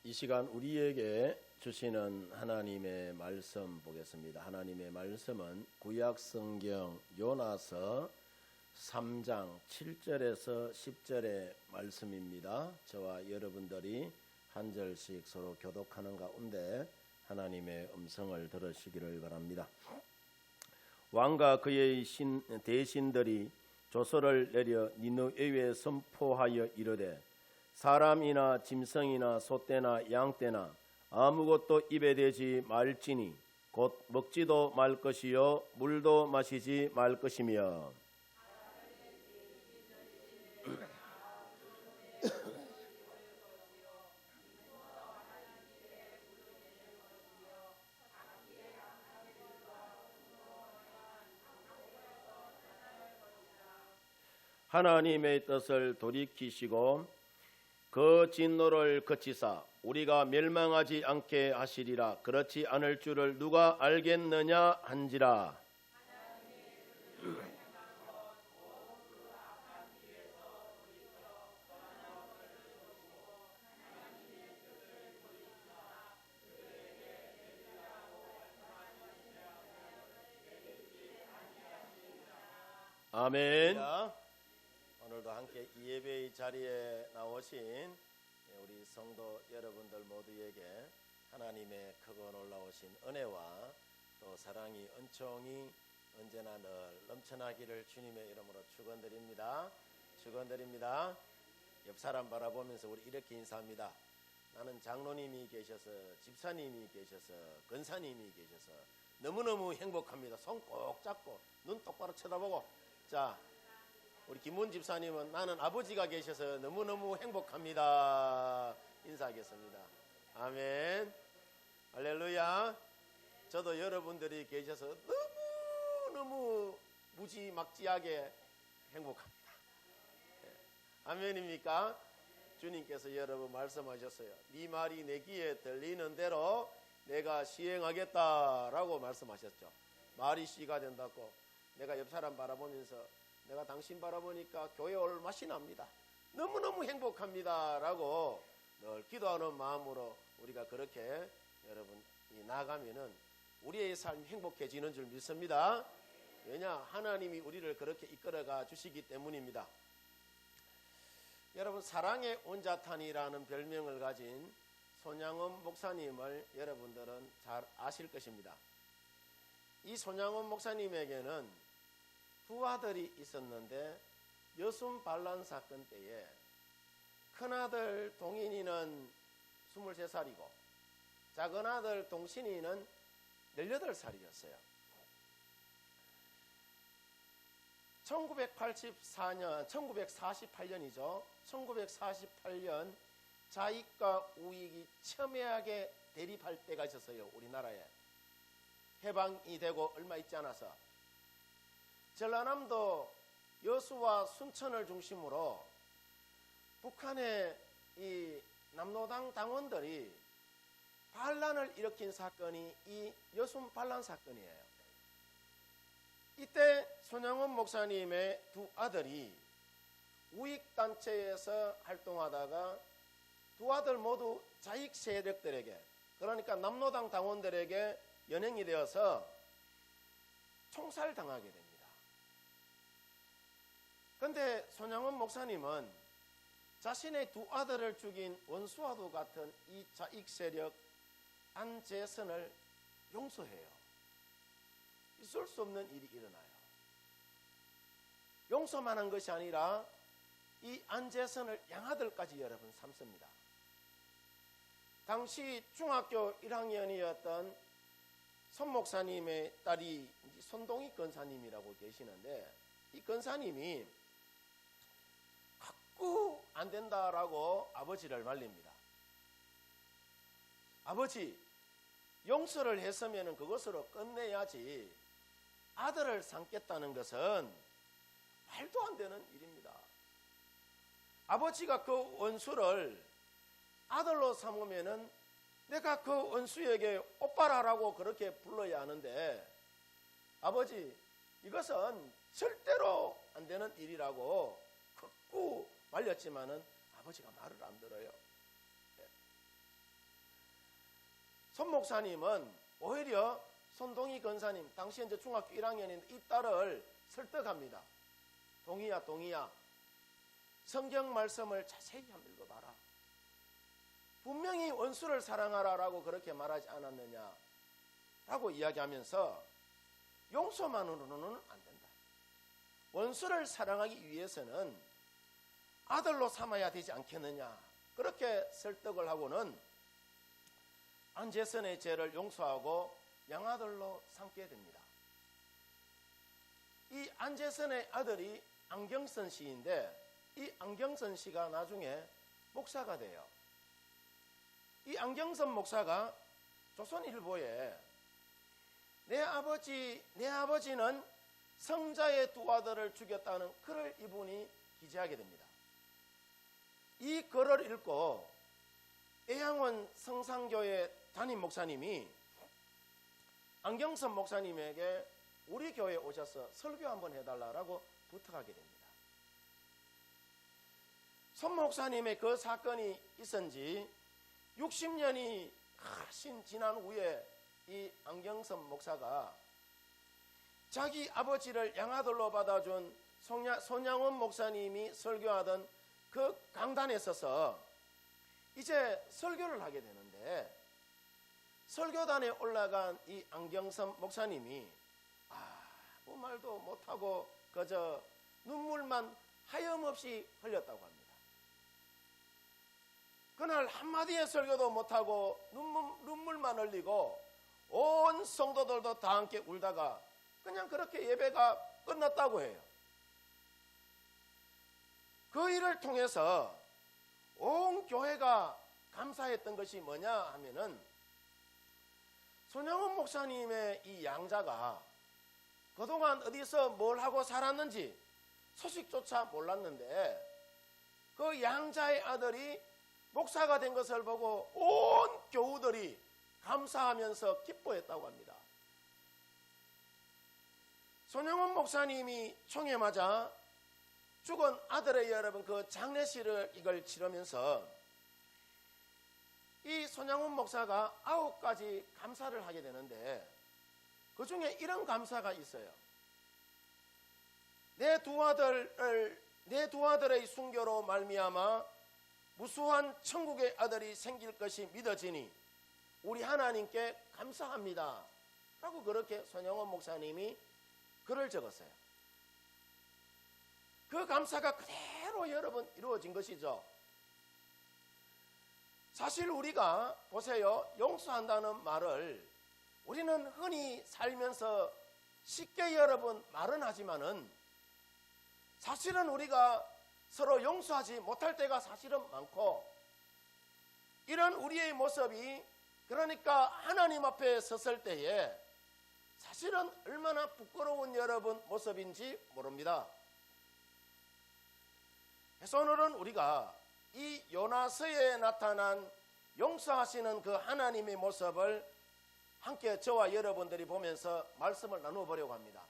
이 시간 우리에게 주시는 하나님의 말씀 보겠습니다. 하나님의 말씀은 구약 성경 요나서 3장 7절에서 10절의 말씀입니다. 저와 여러분들이 한 절씩 서로 교독하는 가운데 하나님의 음성을 들으시기를 바랍니다. 왕과 그의 대신들이 조서를 내려 니느웨에 선포하여 이르되 사람이나 짐승이나 소떼나 양떼나 아무것도 입에 대지 말지니 곧 먹지도 말 것이요 물도 마시지 말 것이며 하나님의 뜻을 돌이키시고 그 진노를 그치사 우리가 멸망하지 않게 하시리라. 그렇지 않을 줄을 누가 알겠느냐 한지라. 아멘. 오늘도 함께 이 예배의 자리에 나오신 우리 성도 여러분들 모두에게 하나님의 크고 놀라우신 은혜와 또 사랑이 은총이 언제나 늘 넘쳐나기를 주님의 이름으로 축원드립니다. 축원드립니다. 옆 사람 바라보면서 우리 이렇게 인사합니다. 나는 장로님이 계셔서 집사님이 계셔서 권사님이 계셔서 너무너무 행복합니다. 손 꼭 잡고 눈 똑바로 쳐다보고 자 우리 김문 집사님은 나는 아버지가 계셔서 너무너무 행복합니다. 인사하겠습니다. 아멘. 할렐루야. 저도 여러분들이 계셔서 너무너무 무지막지하게 행복합니다. 아멘입니까? 주님께서 여러분 말씀하셨어요. 네 말이 내 귀에 들리는 대로 내가 시행하겠다라고 말씀하셨죠. 말이 씨가 된다고 내가 옆 사람 바라보면서 내가 당신 바라보니까 교회 올 맛이 납니다. 너무너무 행복합니다. 라고 늘 기도하는 마음으로 우리가 그렇게 여러분이 나가면은 우리의 삶이 행복해지는 줄 믿습니다. 왜냐? 하나님이 우리를 그렇게 이끌어가 주시기 때문입니다. 여러분 사랑의 온자탄이라는 별명을 가진 손양원 목사님을 여러분들은 잘 아실 것입니다. 이 손양원 목사님에게는 두 아들이 있었는데 여순 반란 사건 때에 큰아들 동인이는 23살이고 작은아들 동신이는 18살이었어요. 1948년이죠. 1948년 자익과 우익이 첨예하게 대립할 때가 있었어요. 우리나라에. 해방이 되고 얼마 있지 않아서 전라남도 여수와 순천을 중심으로 북한의 이 남로당 당원들이 반란을 일으킨 사건이 이 여순 반란 사건이에요. 이때 손양원 목사님의 두 아들이 우익단체에서 활동하다가 두 아들 모두 자익 세력들에게 그러니까 남로당 당원들에게 연행이 되어서 총살당하게 됩니다. 그런데 손양원 목사님은 자신의 두 아들을 죽인 원수와도 같은 이 자익 세력 안재선을 용서해요. 있을 수 없는 일이 일어나요. 용서만 한 것이 아니라 이 안재선을 양아들까지 여러분 삼습니다. 당시 중학교 1학년이었던 손 목사님의 딸이 손동희 권사님이라고 계시는데 이 권사님이 자꾸 안 된다라고 아버지를 말립니다. 아버지, 용서를 했으면 그것으로 끝내야지 아들을 삼겠다는 것은 말도 안 되는 일입니다. 아버지가 그 원수를 아들로 삼으면은 내가 그 원수에게 오빠라라고 그렇게 불러야 하는데 아버지, 이것은 절대로 안 되는 일이라고 극구 말렸지만은 아버지가 말을 안 들어요. 손 목사님은 오히려 손동희 권사님, 당시 이제 중학교 1학년인데 이 딸을 설득합니다. 동희야, 동희야, 성경 말씀을 자세히 한번 읽어봐라. 분명히 원수를 사랑하라라고 그렇게 말하지 않았느냐 라고 이야기하면서 용서만으로는 안 된다. 원수를 사랑하기 위해서는 아들로 삼아야 되지 않겠느냐, 그렇게 설득을 하고는 안재선의 죄를 용서하고 양아들로 삼게 됩니다. 이 안재선의 아들이 안경선 씨인데, 이 안경선 씨가 나중에 목사가 돼요. 이 안경선 목사가 조선일보에 내 아버지는 성자의 두 아들을 죽였다는 글을 이분이 기재하게 됩니다. 이 글을 읽고 애양원 성산교회 담임 목사님이 안경선 목사님에게 우리 교회에 오셔서 설교 한번 해달라고 부탁하게 됩니다. 손 목사님의 그 사건이 있은 지 60년이 훨씬 지난 후에 이 안경선 목사가 자기 아버지를 양아들로 받아준 손양원 목사님이 설교하던 그 강단에 서서 이제 설교를 하게 되는데, 설교단에 올라간 이 안경선 목사님이 아무 말도 못하고 그저 눈물만 하염없이 흘렸다고 합니다. 그날 한마디의 설교도 못하고 눈물만 흘리고 온 성도들도 다 함께 울다가 그냥 그렇게 예배가 끝났다고 해요. 그 일을 통해서 온 교회가 감사했던 것이 뭐냐 하면은, 손영훈 목사님의 이 양자가 그동안 어디서 뭘 하고 살았는지 소식조차 몰랐는데, 그 양자의 아들이 목사가 된 것을 보고 온 교우들이 감사하면서 기뻐했다고 합니다. 손영훈 목사님이 총에 맞아 죽은 아들의 여러분 그 장례식을 이걸 치르면서 이 손영훈 목사가 9가지 감사를 하게 되는데, 그 중에 이런 감사가 있어요. 내 두 아들의 순교로 말미암아 무수한 천국의 아들이 생길 것이 믿어지니 우리 하나님께 감사합니다 라고 그렇게 손영훈 목사님이 글을 적었어요. 그 감사가 그대로 여러분 이루어진 것이죠. 사실 우리가 보세요, 용서한다는 말을 우리는 흔히 살면서 쉽게 여러분 말은 하지만은 사실은 우리가 서로 용서하지 못할 때가 사실은 많고, 이런 우리의 모습이 그러니까 하나님 앞에 섰을 때에 사실은 얼마나 부끄러운 여러분 모습인지 모릅니다. 그래서 오늘은 우리가 이 요나서에 나타난 용서하시는 그 하나님의 모습을 함께 저와 여러분들이 보면서 말씀을 나누어보려고 합니다.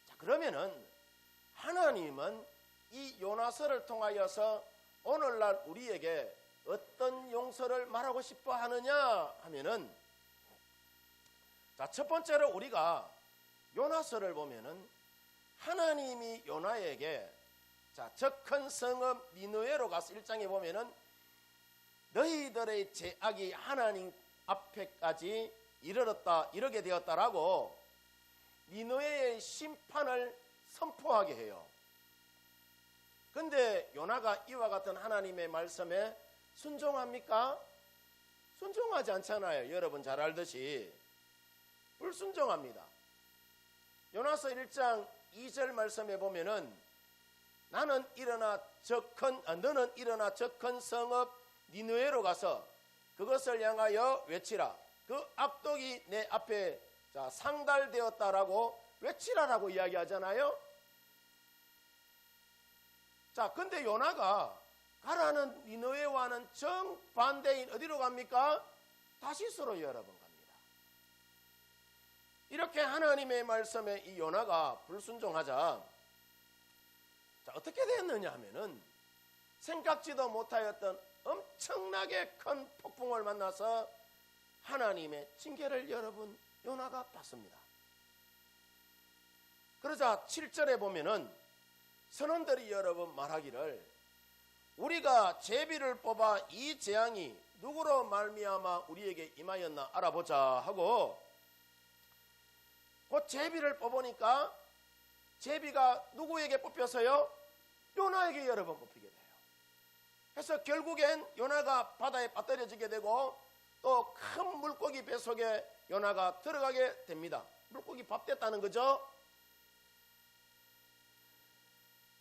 자, 그러면은 하나님은 이 요나서를 통하여서 오늘날 우리에게 어떤 용서를 말하고 싶어 하느냐 하면은, 자, 첫 번째로 우리가 요나서를 보면은 하나님이 요나에게 저 큰 성읍 니느웨로 가서 1장에 보면은 너희들의 죄악이 하나님 앞에까지 이르게 되었다라고 니느웨의 심판을 선포하게 해요. 근데 요나가 이와 같은 하나님의 말씀에 순종합니까? 순종하지 않잖아요. 여러분 잘 알듯이 불순종합니다. 요나서 1장 2절 말씀에 보면은 너는 일어나 저 큰 성읍 니느웨로 가서 그것을 향하여 외치라. 그 악독이 내 앞에 상달되었다라고 외치라라고 이야기하잖아요. 자, 근데 요나가 가라는 니느웨와는 정반대인 어디로 갑니까? 다시스로 여러분 갑니다. 이렇게 하나님의 말씀에 이 요나가 불순종하자, 자, 어떻게 됐느냐 하면은 생각지도 못하였던 엄청나게 큰 폭풍을 만나서 하나님의 징계를 여러분 요나가 받습니다. 그러자 7절에 보면은 선원들이 여러분 말하기를 우리가 제비를 뽑아 이 재앙이 누구로 말미암아 우리에게 임하였나 알아보자 하고 그 제비를 뽑으니까 제비가 누구에게 뽑혀서요? 요나에게 여러분 뽑히게 돼요. 그래서 결국엔 요나가 바다에 빠뜨려지게 되고 또 큰 물고기 배 속에 요나가 들어가게 됩니다. 물고기 밥 됐다는 거죠.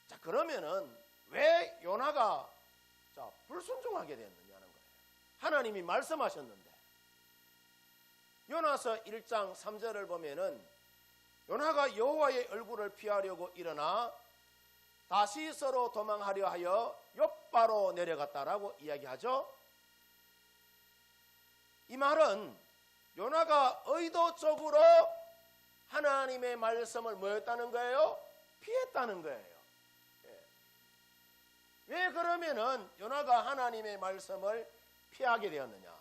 자, 그러면은 왜 요나가 불순종하게 됐느냐는 거예요. 하나님이 말씀하셨는데 요나서 1장 3절을 보면은 요나가 여호와의 얼굴을 피하려고 일어나 다시 서로 도망하려 하여 욥바로 내려갔다라고 이야기하죠. 이 말은 요나가 의도적으로 하나님의 말씀을 뭐였다는 거예요? 피했다는 거예요. 왜 그러면은 요나가 하나님의 말씀을 피하게 되었느냐?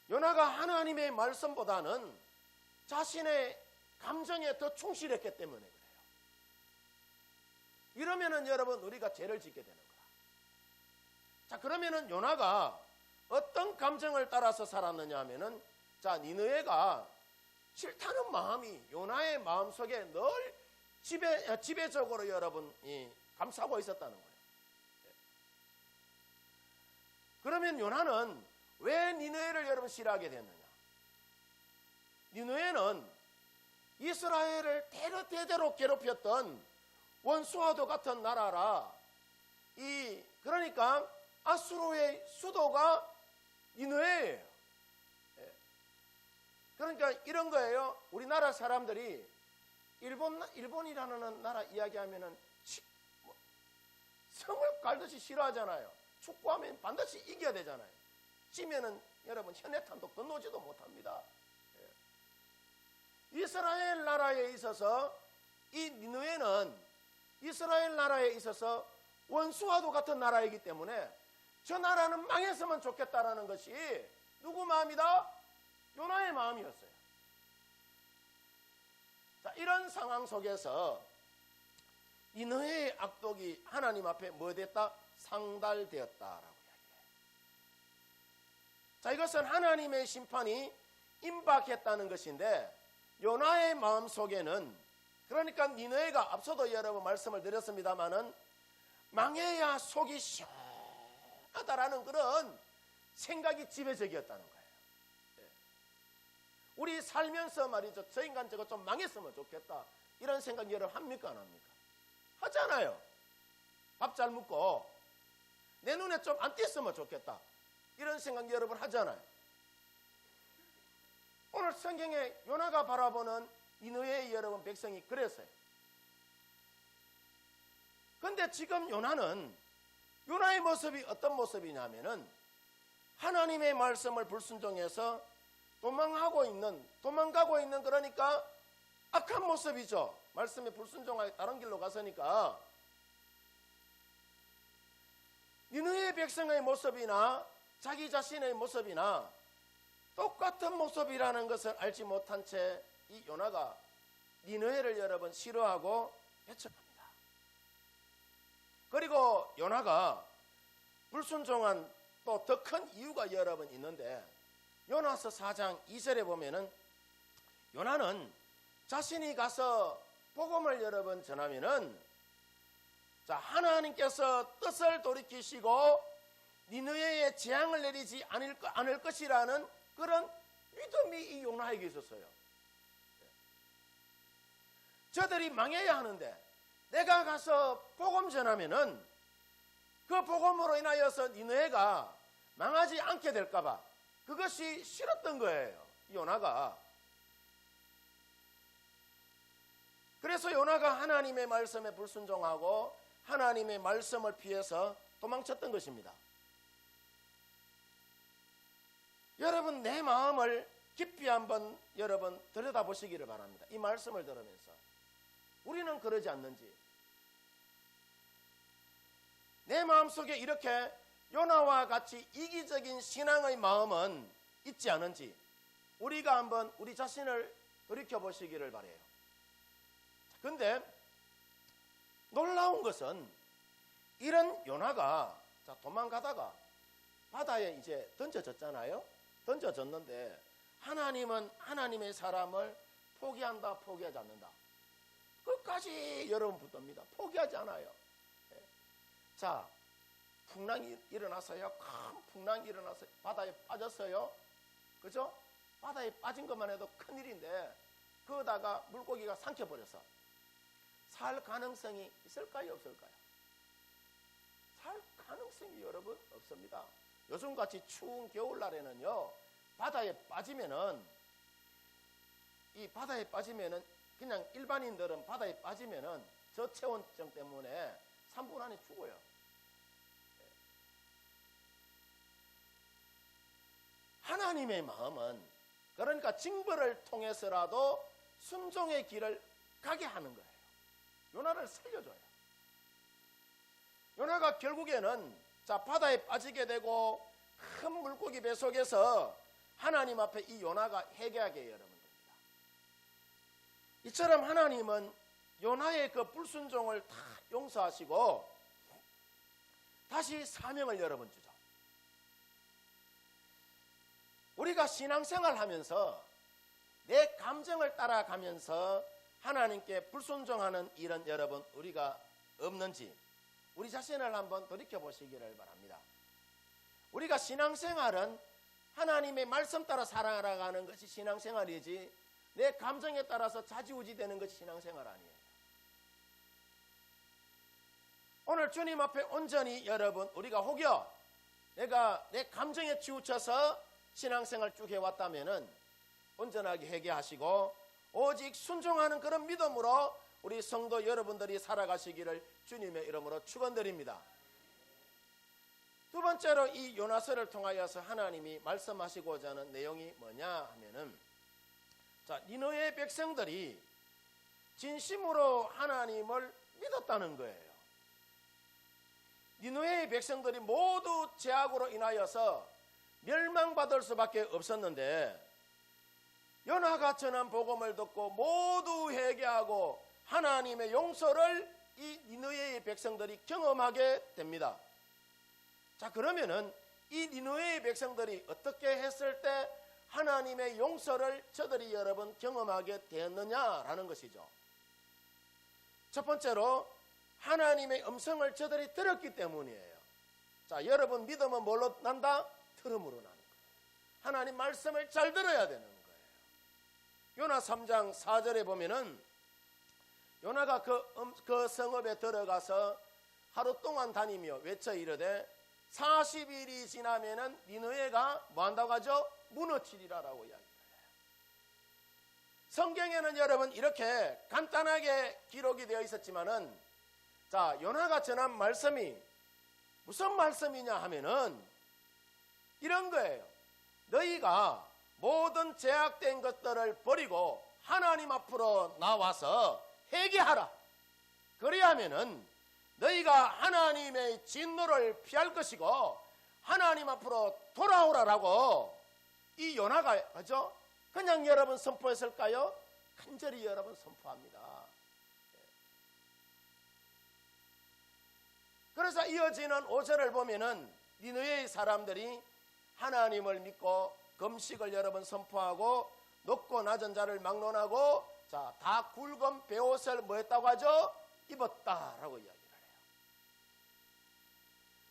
요나가 하나님의 말씀보다는 자신의 감정에 더 충실했기 때문에 그래요. 이러면은 여러분 우리가 죄를 짓게 되는 거야. 자, 그러면은 요나가 어떤 감정을 따라서 살았느냐 하면은 자, 니느웨가 싫다는 마음이 요나의 마음속에 늘 지배적으로 여러분 감싸고 있었다는 거예요. 그러면 요나는 왜 니느웨를 여러분 싫어하게 됐느냐? 니느웨는 이스라엘을 대대로 괴롭혔던 원수와도 같은 나라라. 그러니까 아수르의 수도가 니느웨예요. 그러니까 이런 거예요. 우리나라 사람들이 일본이라는 나라 이야기하면은 성을 갈듯이 싫어하잖아요. 축구하면 반드시 이겨야 되잖아요. 지면은 여러분 현해탄도 건너지도 못합니다. 이스라엘 나라에 있어서 이 니느웨는 이스라엘 나라에 있어서 원수와도 같은 나라이기 때문에 저 나라는 망했으면 좋겠다라는 것이 누구 마음이다? 요나의 마음이었어요. 자, 이런 상황 속에서 니느웨의 악독이 하나님 앞에 뭐 됐다? 상달되었다라고 이야기해요. 자, 이것은 하나님의 심판이 임박했다는 것인데 요나의 마음 속에는 그러니까 니느웨가 앞서도 여러분 말씀을 드렸습니다마는 망해야 속이 시원하다라는 그런 생각이 지배적이었다는 거예요. 우리 살면서 말이죠. 저 인간 저거 좀 망했으면 좋겠다. 이런 생각 여러분 합니까 안 합니까? 하잖아요. 밥 잘 먹고 내 눈에 좀 안 띄었으면 좋겠다. 이런 생각 여러분 하잖아요. 오늘 성경에 요나가 바라보는 니느웨의 여러분 백성이 그랬어요. 그런데 지금 요나는 요나의 모습이 어떤 모습이냐면은 하나님의 말씀을 불순종해서 도망가고 있는 그러니까 악한 모습이죠. 말씀에 불순종하게 다른 길로 갔으니까 니느웨의 백성의 모습이나 자기 자신의 모습이나 똑같은 모습이라는 것을 알지 못한 채 이 요나가 니느웨를 여러분 싫어하고 배척합니다. 그리고 요나가 불순종한 또 더 큰 이유가 여러분 있는데 요나서 4장 2절에 보면은 요나는 자신이 가서 복음을 여러분 전하면은 자, 하나님께서 뜻을 돌이키시고 니느웨에 재앙을 내리지 않을 것이라는 그런 믿음이 이 요나에게 있었어요. 저들이 망해야 하는데 내가 가서 복음 전하면은 그 복음으로 인하여서 니느웨가 망하지 않게 될까봐 그것이 싫었던 거예요. 요나가. 그래서 요나가 하나님의 말씀에 불순종하고 하나님의 말씀을 피해서 도망쳤던 것입니다. 여러분 내 마음을 깊이 한번 여러분 들여다보시기를 바랍니다. 이 말씀을 들으면서 우리는 그러지 않는지 내 마음속에 이렇게 요나와 같이 이기적인 신앙의 마음은 있지 않은지 우리가 한번 우리 자신을 돌이켜보시기를 바라요. 그런데 놀라운 것은 이런 요나가 도망가다가 바다에 이제 던져졌잖아요. 던져졌는데 하나님은 하나님의 사람을 포기한다, 포기하지 않는다. 끝까지 여러분 붙듭니다. 포기하지 않아요. 자, 풍랑이 일어났어요. 큰 풍랑이 일어났어요. 바다에 빠졌어요. 그죠? 바다에 빠진 것만 해도 큰일인데 그러다가 물고기가 삼켜버려서 살 가능성이 있을까요, 없을까요? 살 가능성이 여러분 없습니다. 요즘같이 추운 겨울날에는요, 바다에 빠지면은 그냥 일반인들은 바다에 빠지면은 저체온증 때문에 3분 안에 죽어요. 하나님의 마음은 그러니까 징벌을 통해서라도 순종의 길을 가게 하는 거예요. 요나를 살려줘요. 요나가 결국에는 바다에 빠지게 되고 큰 물고기 배 속에서 하나님 앞에 이 요나가 회개하게 해요, 여러분들입니다. 이처럼 하나님은 요나의 그 불순종을 다 용서하시고 다시 사명을 여러분 주죠. 우리가 신앙생활 하면서 내 감정을 따라가면서 하나님께 불순종하는 일은 여러분 우리가 없는지 우리 자신을 한번 돌이켜보시기를 바랍니다. 우리가 신앙생활은 하나님의 말씀 따라 살아가는 것이 신앙생활이지 내 감정에 따라서 좌지우지 되는 것이 신앙생활 아니에요. 오늘 주님 앞에 온전히 여러분 우리가 혹여 내가 내 감정에 치우쳐서 신앙생활 쭉 해왔다면은 온전하게 회개하시고 오직 순종하는 그런 믿음으로 우리 성도 여러분들이 살아가시기를 주님의 이름으로 축원드립니다. 두 번째로 이 요나서를 통하여서 하나님이 말씀하시고자 하는 내용이 뭐냐 하면은 니느웨 백성들이 진심으로 하나님을 믿었다는 거예요. 니느웨의 백성들이 모두 죄악으로 인하여서 멸망받을 수밖에 없었는데 요나가 전한 복음을 듣고 모두 회개하고 하나님의 용서를 이 니느웨의 백성들이 경험하게 됩니다. 자, 그러면은 이 니느웨의 백성들이 어떻게 했을 때 하나님의 용서를 저들이 여러분 경험하게 되었느냐라는 것이죠. 첫 번째로 하나님의 음성을 저들이 들었기 때문이에요. 자, 여러분 믿음은 뭘로 난다? 들음으로 나는 거예요. 하나님 말씀을 잘 들어야 되는 거예요. 요나 3장 4절에 보면은 요나가 그 성읍에 들어가서 하루 동안 다니며 외쳐 이르되 40일이 지나면은 니느웨가 뭐 한다고 하죠? 무너지리라라고 이야기를 해요. 성경에는 여러분 이렇게 간단하게 기록이 되어 있었지만은 자, 요나가 전한 말씀이 무슨 말씀이냐 하면은 이런 거예요. 너희가 모든 제약된 것들을 버리고 하나님 앞으로 나와서 회개하라. 그리하면은 너희가 하나님의 진노를 피할 것이고 하나님 앞으로 돌아오라라고 이 요나가 하죠? 그냥 여러분 선포했을까요? 간절히 여러분 선포합니다. 그래서 이어지는 5절을 보면은 니느웨의 사람들이 하나님을 믿고 금식을 여러분 선포하고 높고 낮은 자를 막론하고 자, 다 굵은 베옷을 뭐 했다고 하죠? 입었다라고 이야기를 해요.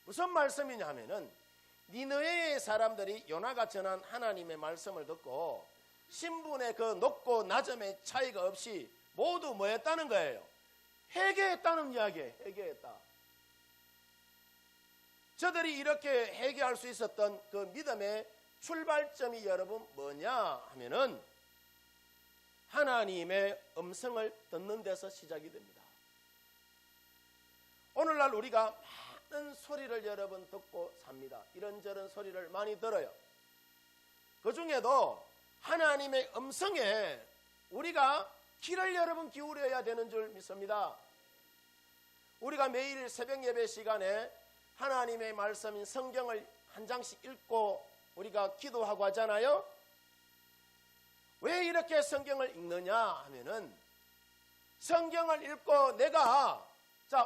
무슨 말씀이냐 하면은 니느웨의 사람들이 요나가 전한 하나님의 말씀을 듣고 신분의 그 높고 낮음의 차이가 없이 모두 뭐 했다는 거예요? 회개했다는 이야기예요. 회개했다. 저들이 이렇게 회개할 수 있었던 그 믿음의 출발점이 여러분 뭐냐 하면은 하나님의 음성을 듣는 데서 시작이 됩니다. 오늘날 우리가 많은 소리를 여러분 듣고 삽니다. 이런저런 소리를 많이 들어요. 그 중에도 하나님의 음성에 우리가 귀를 여러분 기울여야 되는 줄 믿습니다. 우리가 매일 새벽 예배 시간에 하나님의 말씀인 성경을 한 장씩 읽고 우리가 기도하고 하잖아요. 왜 이렇게 성경을 읽느냐 하면은 성경을 읽고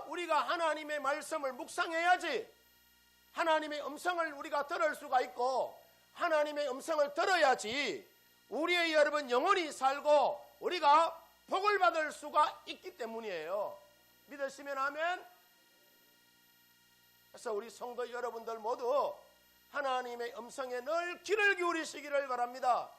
우리가 하나님의 말씀을 묵상해야지 하나님의 음성을 우리가 들을 수가 있고 하나님의 음성을 들어야지 우리의 여러분 영혼이 살고 우리가 복을 받을 수가 있기 때문이에요. 믿으시면 아멘. 그래서 우리 성도 여러분들 모두 하나님의 음성에 늘 귀를 기울이시기를 바랍니다.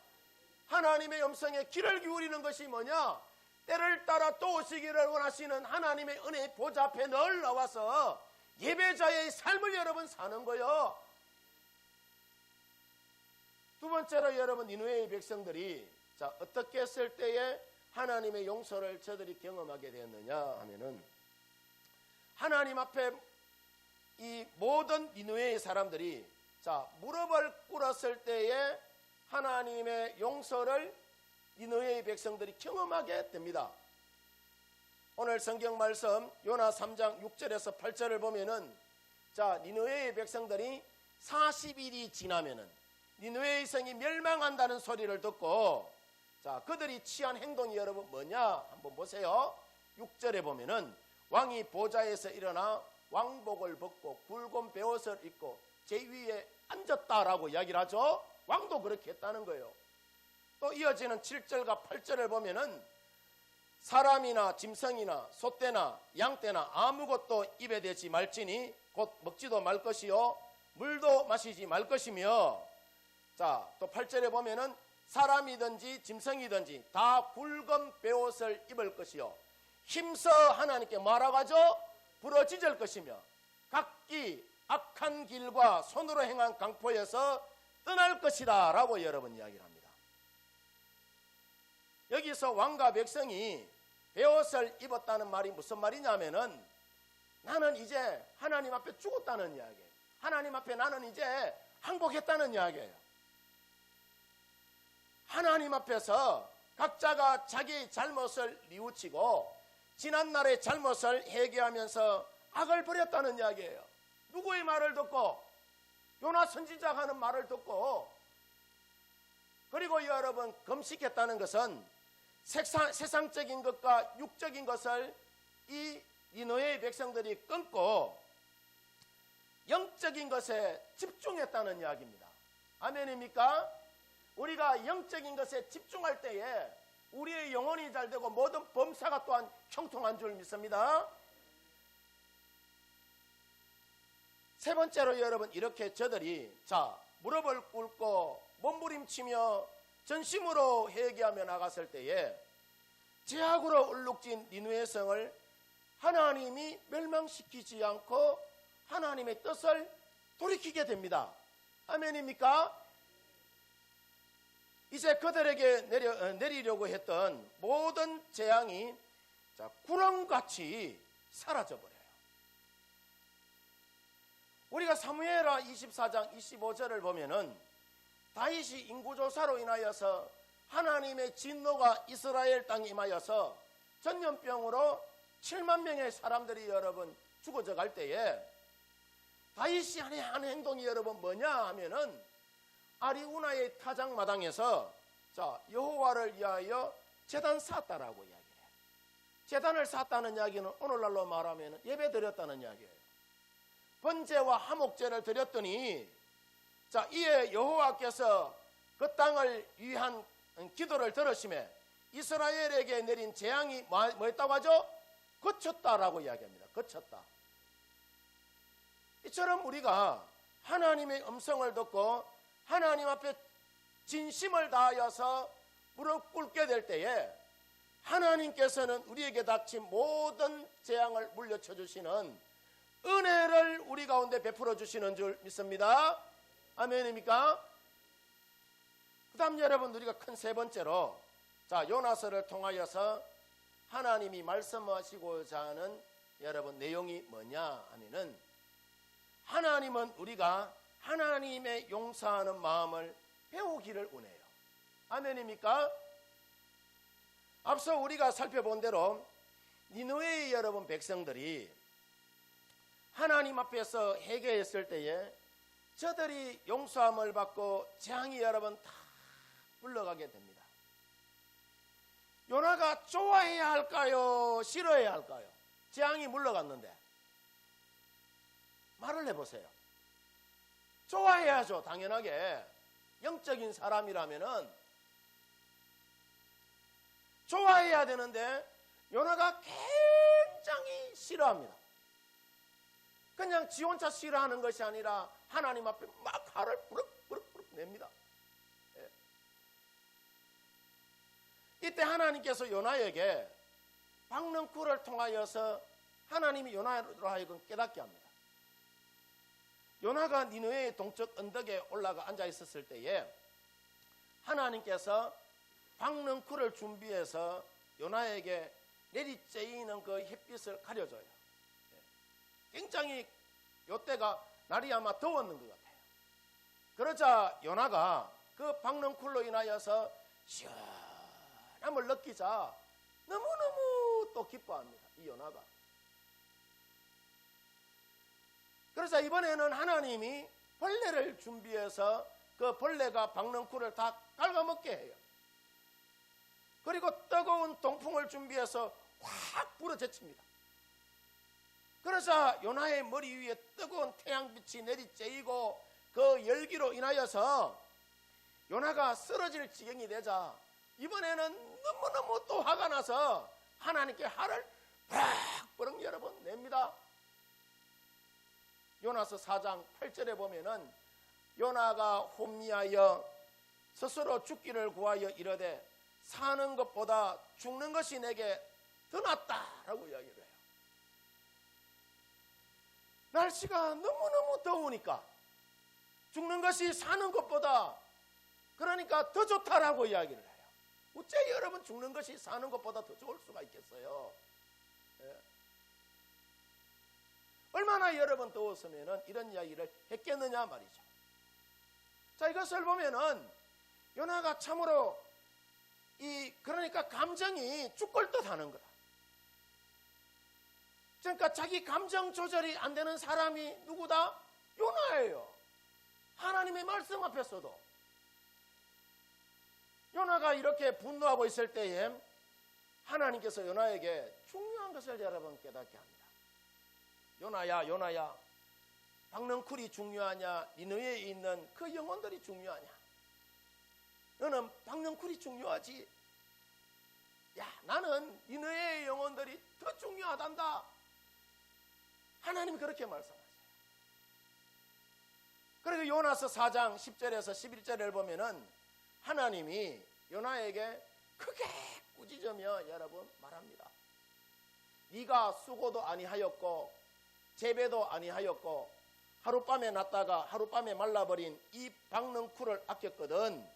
하나님의 음성에 귀를 기울이는 것이 뭐냐? 때를 따라 또 오시기를 원하시는 하나님의 은혜의 보좌 앞에 늘 나와서 예배자의 삶을 여러분 사는 거요. 두 번째로 여러분 니느웨의 백성들이 어떻게 했을 때에 하나님의 용서를 저들이 경험하게 되었느냐 하면은 하나님 앞에 이 모든 니느웨의 사람들이 무릎을 꿇었을 때에 하나님의 용서를 니느웨의 백성들이 경험하게 됩니다. 오늘 성경 말씀 요나 3장 6절에서 8절을 보면은 니느웨의 백성들이 40일이 지나면은 니느웨의 성이 멸망한다는 소리를 듣고 그들이 취한 행동이 여러분 뭐냐 한번 보세요. 6절에 보면은 왕이 보좌에서 일어나 왕복을 벗고 굵은 베옷을 입고 제 위에 앉았다라고 이야기를 하죠. 왕도 그렇게 했다는 거예요. 또 이어지는 7절과 8절을 보면은 사람이나 짐승이나 소떼나 양떼나 아무것도 입에 대지 말지니 곧 먹지도 말 것이요 물도 마시지 말 것이며 또 8절에 보면은 사람이든지 짐승이든지 다 굵은 베옷을 입을 것이요 힘써 하나님께 말아가지고 부러지질 것이며 각기 악한 길과 손으로 행한 강포에서 떠날 것이다 라고 여러분 이야기를 합니다. 여기서 왕과 백성이 베옷을 입었다는 말이 무슨 말이냐면은 나는 이제 하나님 앞에 죽었다는 이야기예요. 하나님 앞에 나는 이제 항복했다는 이야기예요. 하나님 앞에서 각자가 자기의 잘못을 뉘우치고 지난날의 잘못을 회개하면서 악을 버렸다는 이야기예요. 누구의 말을 듣고? 요나 선지자가 하는 말을 듣고. 그리고 여러분 금식했다는 것은 세상적인 것과 육적인 것을 이 니느웨의 백성들이 끊고 영적인 것에 집중했다는 이야기입니다. 아멘입니까? 우리가 영적인 것에 집중할 때에 우리의 영혼이 잘 되고 모든 범사가 또한 형통한 줄 믿습니다. 세 번째로 여러분 이렇게 저들이 무릎을 꿇고 몸부림치며 전심으로 회개하며 나갔을 때에 죄악으로 얼룩진 니느웨 성을 하나님이 멸망시키지 않고 하나님의 뜻을 돌이키게 됩니다. 아멘입니까? 이제 그들에게 내리려고 했던 모든 재앙이 구렁같이 사라져버려요. 우리가 사무엘하 24장 25절을 보면은 다윗이 인구조사로 인하여서 하나님의 진노가 이스라엘 땅에 임하여서 전염병으로 7만 명의 사람들이 여러분 죽어져 갈 때에 다윗이 한 행동이 여러분 뭐냐 하면은 아리우나의 타작마당에서 여호와를 위하여 제단 쌓았다라고 이야기해요. 제단을 쌓았다는 이야기는 오늘날로 말하면 예배 드렸다는 이야기예요. 번제와 화목제를 드렸더니 이에 여호와께서 그 땅을 위한 기도를 들으시매 이스라엘에게 내린 재앙이 뭐였다고 하죠? 그쳤다라고 이야기합니다. 그쳤다. 이처럼 우리가 하나님의 음성을 듣고 하나님 앞에 진심을 다하여서 무릎 꿇게 될 때에 하나님께서는 우리에게 닥친 모든 재앙을 물려쳐 주시는 은혜를 우리 가운데 베풀어 주시는 줄 믿습니다. 아멘입니까? 그 다음 여러분 우리가 큰 세 번째로 요나서를 통하여서 하나님이 말씀하시고자 하는 여러분 내용이 뭐냐 하면은 하나님은 우리가 하나님의 용서하는 마음을 배우기를 원해요. 아멘입니까? 앞서 우리가 살펴본 대로 니느웨의 여러분 백성들이 하나님 앞에서 회개했을 때에 저들이 용서함을 받고 재앙이 여러분 다 물러가게 됩니다. 요나가 좋아해야 할까요? 싫어해야 할까요? 재앙이 물러갔는데 말을 해보세요. 좋아해야죠. 당연하게 영적인 사람이라면은 좋아해야 되는데 요나가 굉장히 싫어합니다. 그냥 지 혼자 싫어하는 것이 아니라 하나님 앞에 막 화를 부럭부럭 냅니다. 예. 이때 하나님께서 요나에게 박능쿨을 통하여서 하나님이 요나로 하여금 깨닫게 합니다. 요나가 니느웨의 동쪽 언덕에 올라가 앉아 있었을 때에 하나님께서 박능쿨을 준비해서 요나에게 내리쬐이는 그 햇빛을 가려줘요. 굉장히 요때가 날이 아마 더웠는 것 같아요. 그러자 요나가 그 박능쿨로 인하여서 시원함을 느끼자 너무너무 또 기뻐합니다. 이 요나가. 그래서 이번에는 하나님이 벌레를 준비해서 그 벌레가 박능쿨을 다 갉아먹게 해요. 그리고 뜨거운 동풍을 준비해서 확 불어제칩니다. 그래서 요나의 머리 위에 뜨거운 태양빛이 내리쬐이고 그 열기로 인하여서 요나가 쓰러질 지경이 되자 이번에는 너무너무 또 화가 나서 하나님께 화를 버럭버럭 여러분 냅니다. 요나서 4장 8절에 보면은 요나가 혼미하여 스스로 죽기를 구하여 이르되 사는 것보다 죽는 것이 내게 더 낫다라고 이야기를 해요. 날씨가 너무너무 더우니까 죽는 것이 사는 것보다 그러니까 더 좋다라고 이야기를 해요. 어째 여러분 죽는 것이 사는 것보다 더 좋을 수가 있겠어요? 예. 얼마나 여러분 더웠으면 이런 이야기를 했겠느냐 말이죠. 자, 이것을 보면은 요나가 참으로 그러니까 감정이 죽을 듯 하는 거라. 그러니까 자기 감정 조절이 안 되는 사람이 누구다? 요나예요. 하나님의 말씀 앞에서도. 요나가 이렇게 분노하고 있을 때에 하나님께서 요나에게 중요한 것을 여러분 깨닫게 합니다. 요나야, 요나야, 박능쿨이 중요하냐? 니느웨에 있는 그 영혼들이 중요하냐? 너는 박능쿨이 중요하지. 야, 나는 니느웨의 영혼들이 더 중요하단다. 하나님이 그렇게 말씀하세요. 그리고 요나서 4장 10절에서 11절을 보면은 하나님이 요나에게 크게 꾸짖으며 여러분 말합니다. 네가 수고도 아니하였고 재배도 아니하였고 하룻밤에 났다가 하룻밤에 말라버린 이 박능쿨을 아꼈거든.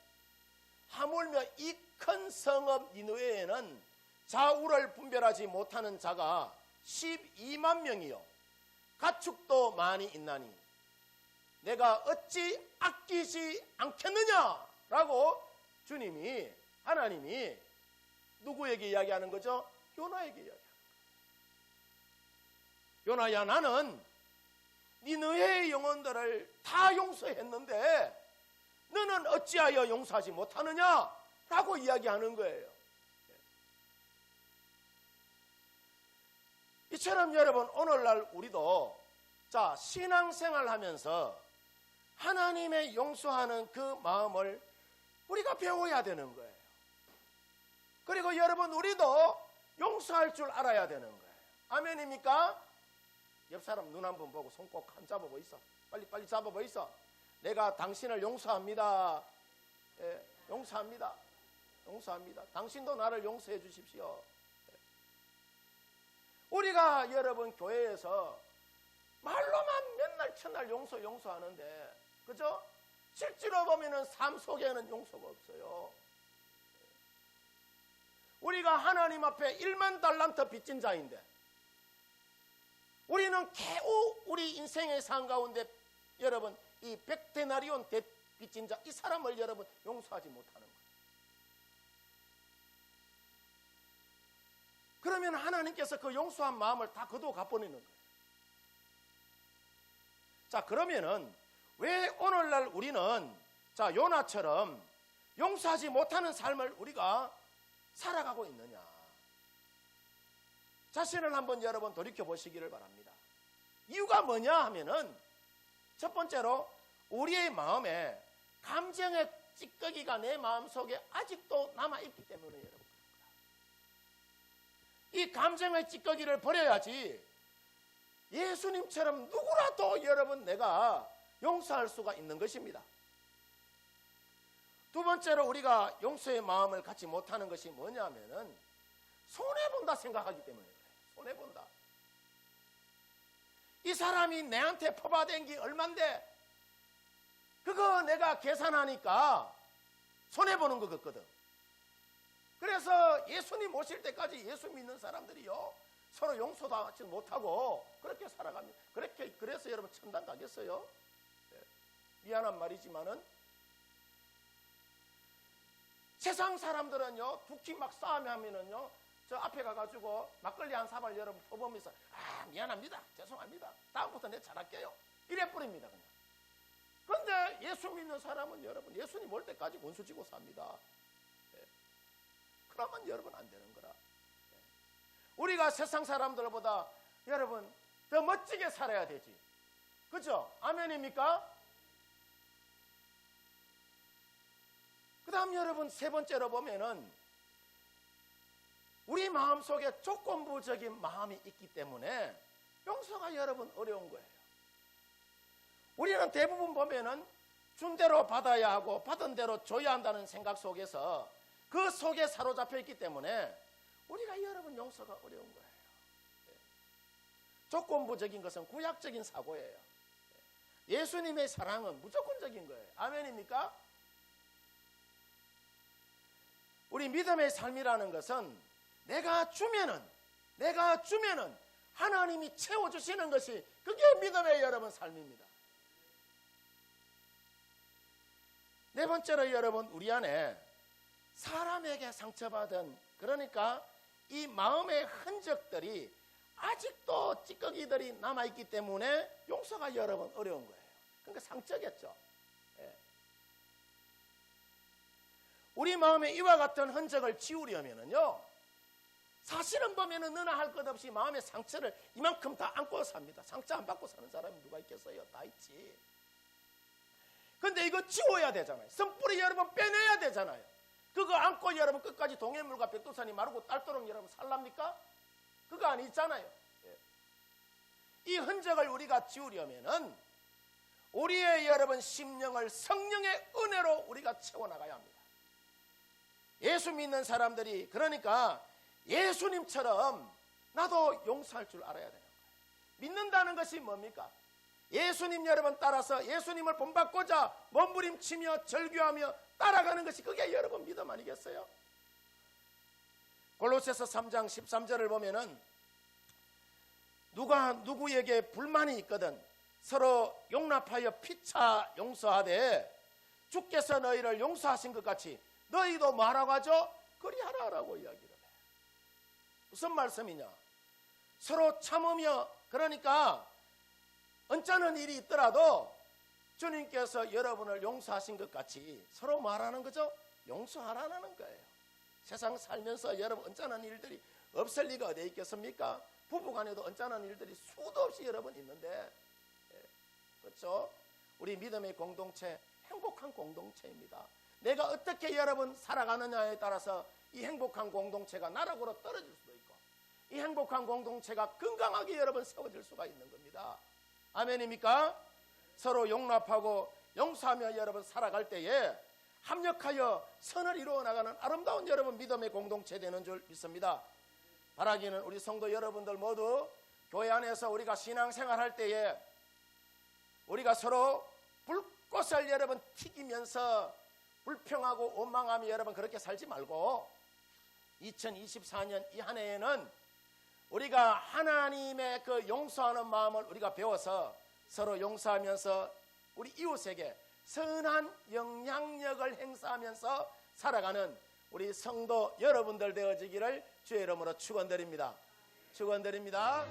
하물며 이 큰 성읍 니느웨에는 자우를 분별하지 못하는 자가 12만 명이요 가축도 많이 있나니 내가 어찌 아끼지 않겠느냐라고 주님이 하나님이 누구에게 이야기하는 거죠? 요나에게 이야기하는 거예요. 요나야, 나는 니느웨의 영혼들을 다 용서했는데 너는 어찌하여 용서하지 못하느냐? 라고 이야기하는 거예요. 이처럼 여러분 오늘날 우리도 자 신앙생활 하면서 하나님의 용서하는 그 마음을 우리가 배워야 되는 거예요. 그리고 여러분 우리도 용서할 줄 알아야 되는 거예요. 아멘입니까? 옆 사람 눈 한 번 보고 손 꼭 한 잡아보 있어. 빨리 잡아보 있어. 내가 당신을 용서합니다. 예, 용서합니다. 용서합니다. 당신도 나를 용서해 주십시오. 우리가 여러분 교회에서 말로만 맨날 첫날 용서하는데 그죠? 실제로 보면은 삶 속에는 용서가 없어요. 우리가 하나님 앞에 1만 달란트 빚진 자인데 우리는 겨우 우리 인생의 삶 가운데 여러분 이 100데나리온 빚진 자 이 사람을 여러분 용서하지 못하는 거예요. 그러면 하나님께서 그 용서한 마음을 다 거두어 가버리는 거예요. 자, 그러면은 왜 오늘날 우리는 자 요나처럼 용서하지 못하는 삶을 우리가 살아가고 있느냐? 자신을 한번 여러분 돌이켜 보시기를 바랍니다. 이유가 뭐냐 하면은 첫 번째로 우리의 마음에 감정의 찌꺼기가 내 마음속에 아직도 남아있기 때문에 여러분, 이 감정의 찌꺼기를 버려야지 예수님처럼 누구라도 여러분 내가 용서할 수가 있는 것입니다. 두 번째로 우리가 용서의 마음을 갖지 못하는 것이 뭐냐면은 손해본다 생각하기 때문에 그래요. 손해본다. 이 사람이 내한테 퍼받은 게 얼만데 그거 내가 계산하니까 손해보는 것 같거든. 그래서 예수님 오실 때까지 예수 믿는 사람들이요 서로 용서도 하지 못하고 그렇게 살아갑니다. 그래서 여러분 천당 가겠어요? 미안한 말이지만은 세상 사람들은요 두키 막 싸움하면은요 저 앞에 가가지고 막걸리 한 사발 여러분 퍼보면서 미안합니다, 죄송합니다, 다음부터 내가 잘할게요 이래 버립니다 그냥. 그런데 예수 믿는 사람은 여러분 예수님 올 때까지 원수 지고 삽니다. 그러면 여러분 안 되는 거라. 우리가 세상 사람들보다 여러분 더 멋지게 살아야 되지. 그죠? 아멘입니까? 그 다음 여러분 세 번째로 보면은 우리 마음속에 조건부적인 마음이 있기 때문에 용서가 여러분 어려운 거예요. 우리는 대부분 보면은 준 대로 받아야 하고 받은 대로 줘야 한다는 생각 속에서 그 속에 사로잡혀 있기 때문에 우리가 여러분 용서가 어려운 거예요. 조건부적인 것은 구약적인 사고예요. 예수님의 사랑은 무조건적인 거예요. 아멘입니까? 우리 믿음의 삶이라는 것은 내가 주면은 하나님이 채워주시는 것이 그게 믿음의 여러분 삶입니다. 네 번째로 여러분 우리 안에 사람에게 상처받은 그러니까 이 마음의 흔적들이 아직도 찌꺼기들이 남아있기 때문에 용서가 여러분 어려운 거예요. 그러니까 상처겠죠. 우리 마음에 이와 같은 흔적을 지우려면은요 사실은 보면은 너나 할 것 없이 마음의 상처를 이만큼 다 안고 삽니다. 상처 안 받고 사는 사람이 누가 있겠어요? 다 있지. 근데 이거 지워야 되잖아요. 선뿌리 여러분 빼내야 되잖아요. 그거 안고 여러분 끝까지 동해물과 백두산이 마르고 닳도록 여러분 살랍니까? 그거 아니잖아요. 이 흔적을 우리가 지우려면은 우리의 여러분 심령을 성령의 은혜로 우리가 채워나가야 합니다. 예수 믿는 사람들이 그러니까 예수님처럼 나도 용서할 줄 알아야 되는 거예요. 믿는다는 것이 뭡니까? 예수님 여러분 따라서 예수님을 본받고자 몸부림치며 절규하며 따라가는 것이 그게 여러분 믿음 아니겠어요? 골로새서 3장 13절을 보면은 누가 누구에게 불만이 있거든 서로 용납하여 피차 용서하되 주께서 너희를 용서하신 것 같이 너희도 뭐하라고 하죠? 그리하라라고 이야기를 해. 무슨 말씀이냐? 서로 참으며 그러니까 언짢은 일이 있더라도 주님께서 여러분을 용서하신 것 같이 서로 말하는 거죠? 용서하라는 거예요. 세상 살면서 여러분 언짢은 일들이 없을 리가 어디 있겠습니까? 부부간에도 언짢은 일들이 수도 없이 여러분 있는데 그렇죠? 우리 믿음의 공동체 행복한 공동체입니다. 내가 어떻게 여러분 살아가느냐에 따라서 이 행복한 공동체가 나락으로 떨어질 수도 있고 이 행복한 공동체가 건강하게 여러분 세워질 수가 있는 겁니다. 아멘입니까? 서로 용납하고 용서하며 여러분 살아갈 때에 합력하여 선을 이루어 나가는 아름다운 여러분 믿음의 공동체 되는 줄 믿습니다. 바라기는 우리 성도 여러분들 모두 교회 안에서 우리가 신앙생활할 때에 우리가 서로 불꽃을 여러분 튀기면서 불평하고 원망하며 여러분 그렇게 살지 말고 2024년 이 한 해에는 우리가 하나님의 그 용서하는 마음을 우리가 배워서 서로 용서하면서 우리 이웃에게 선한 영향력을 행사하면서 살아가는 우리 성도 여러분들 되어지기를 주의 이름으로 축원드립니다. 축원드립니다.